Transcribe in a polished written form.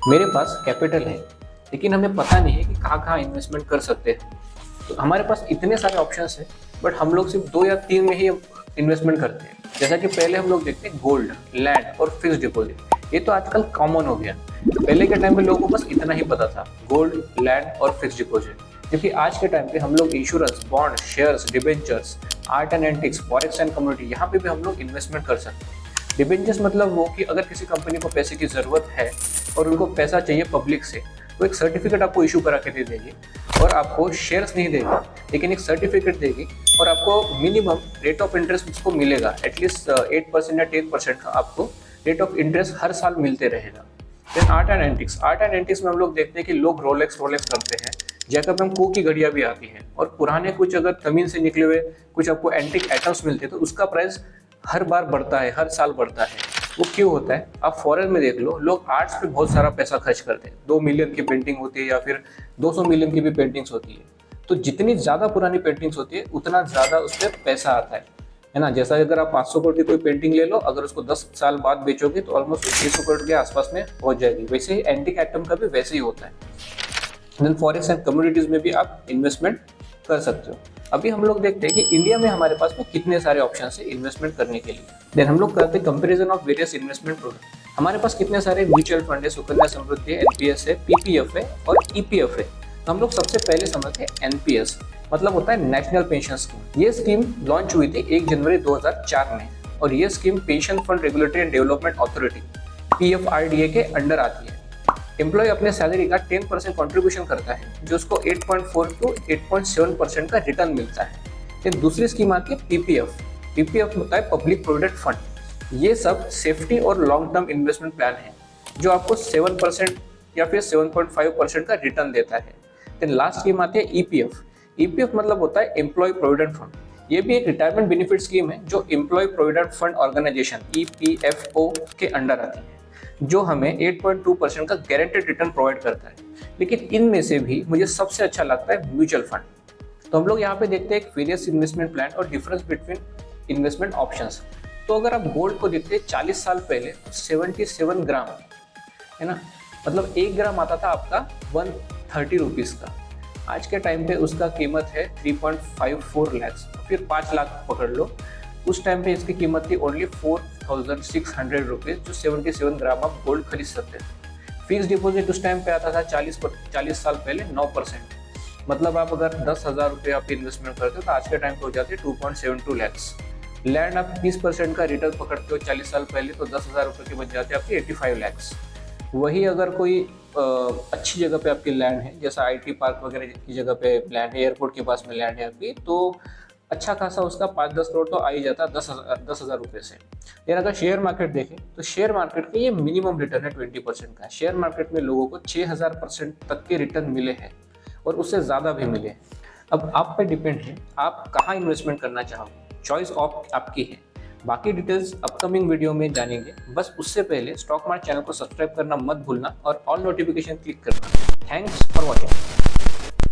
मेरे पास कैपिटल है लेकिन हमें पता नहीं है कि कहाँ कहाँ इन्वेस्टमेंट कर सकते हैं। तो हमारे पास इतने सारे ऑप्शंस हैं बट हम लोग सिर्फ 2 या 3 में ही इन्वेस्टमेंट करते हैं। जैसा कि पहले हम लोग देखते हैं गोल्ड, लैंड और फिक्स डिपॉजिट। ये तो आजकल कॉमन हो गया। पहले के टाइम पे लोगों को बस इतना ही पता था, गोल्ड, लैंड और फिक्स डिपॉजिट। क्योंकि आज के टाइम पे हम लोग insurance, bond, shares, debentures, art and antics, forex and community, यहाँ पे भी हम लोग इन्वेस्टमेंट कर सकते हैं। डिबेंचर्स मतलब वो कि अगर किसी कंपनी को पैसे की ज़रूरत है और उनको पैसा चाहिए पब्लिक से, तो एक सर्टिफिकेट आपको इशू करा के दे देगी और आपको शेयर्स नहीं देगी लेकिन एक सर्टिफिकेट देगी और आपको मिनिमम रेट ऑफ इंटरेस्ट उसको मिलेगा। एटलीस्ट 8% या 10% का आपको रेट ऑफ इंटरेस्ट हर साल मिलते रहेगा। देन आर्ट एंड एंटिक्स में हम लोग देखते हैं कि लोग रोलेक्स करते हैं। जैकब एंड को की घड़ियाँ भी आती हैं और पुराने कुछ अगर जमीन से निकले हुए कुछ आपको एंटिक आइटम्स मिलते हैं तो उसका प्राइस हर बार बढ़ता है, हर साल बढ़ता है। वो क्यों होता है? आप फॉरेन में देख लो, लोग आर्ट्स पे बहुत सारा पैसा खर्च करते हैं। 2 मिलियन की पेंटिंग होती है या फिर 200 मिलियन की भी पेंटिंग्स होती है। तो जितनी ज़्यादा पुरानी पेंटिंग्स होती है उतना ज़्यादा उस पर पैसा आता है ना। जैसा अगर आप 500 करोड़ की कोई पेंटिंग ले लो, अगर उसको 10 साल बाद बेचोगे तो ऑलमोस्ट 600 करोड़ के आसपास में पहुंच जाएगी। वैसे ही एंटिक आइटम का भी वैसे ही होता है। देन फॉरेक्स एंड कम्युनिटीज में भी आप इन्वेस्टमेंट कर सकते हो। अभी हम लोग देखते हैं कि इंडिया में हमारे पास में कितने सारे ऑप्शन है इन्वेस्टमेंट करने के लिए। देन हम लोग करते हैं comparison of various investment product. हमारे पास कितने सारे म्यूचुअल फंड है, सुकन्या समृद्धि है, एनपीएस है, पीपीएफ है और ईपीएफ है। तो हम लोग सबसे पहले समझते हैं एनपीएस, मतलब होता है नेशनल पेंशन स्कीम। ये स्कीम लॉन्च हुई थी 1 जनवरी 2004 में और ये scheme pension fund regulatory and development authority PFRDA के अंडर आती है। एम्प्लॉय अपने सैलरी का 10% कंट्रीब्यूशन करता है जो उसको 8.4 to 8.7% का रिटर्न मिलता है। फिर दूसरी स्कीम आती है पीपीएफ। पीपीएफ होता है पब्लिक प्रोविडेंट फंड। ये सब सेफ्टी और लॉन्ग टर्म इन्वेस्टमेंट प्लान है जो आपको 7% या फिर 7.5% का रिटर्न देता है। फिर लास्ट स्कीम आती है ईपीएफ। ईपीएफ मतलब होता है एम्प्लॉय प्रोविडेंट फंड। ये भी एक रिटायरमेंट बेनिफिट स्कीम है जो employ provident fund organisation EPFO के अंडर आती है, जो हमें 8.2% का गारंटेड रिटर्न प्रोवाइड करता है। लेकिन इनमें से भी मुझे सबसे अच्छा लगता है म्यूचुअल फंड। तो हम लोग यहाँ पे देखते हैं वेरियस इन्वेस्टमेंट प्लान और डिफरेंस बिटवीन इन्वेस्टमेंट ऑप्शंस। तो अगर आप गोल्ड को देखते हैं 40 साल पहले 77 ग्राम है ना, मतलब 1 ग्राम आता था आपका 130 रुपीज़ का। आज के टाइम पे उसका कीमत है 3.54 लाख, फिर 5 लाख पकड़ लो। उस टाइम पे इसकी कीमत थी ओनली 4,600 रुपीज़, जो 77 ग्राम आप गोल्ड खरीद सकते थे। फिक्स डिपॉजिट उस टाइम पे आता था 40 साल पहले 9%, मतलब आप अगर 10,000 रुपये आप इन्वेस्टमेंट करते हो तो आज के टाइम पे हो जाते 2.72 लैक्स। लैंड आप 20% का रिटर्न पकड़ते हो 40 साल पहले तो 10,000 रुपये के बच जाते हैं आपके 85 लैक्स। वही अगर कोई अच्छी जगह पे आपकी लैंड है, जैसा आईटी पार्क वगैरह की जगह पे लैंड है, एयरपोर्ट के पास में लैंड है आपकी, तो अच्छा खासा उसका 5-10 करोड़ तो आ ही जाता 10,000 रुपये से। लेकिन अगर शेयर मार्केट देखें तो शेयर मार्केट का ये मिनिमम रिटर्न है 20% का। शेयर मार्केट में लोगों को 6,000% तक के रिटर्न मिले हैं और उससे ज़्यादा भी मिले हैं। अब आप पे डिपेंड है आप कहाँ इन्वेस्टमेंट करना चाहोगे, चॉइस ऑफ आपकी है। बाकी डिटेल्स अपकमिंग वीडियो में जानेंगे। बस उससे पहले स्टॉक मार्केट चैनल को सब्सक्राइब करना मत भूलना और ऑल नोटिफिकेशन क्लिक करना। Thanks for watching.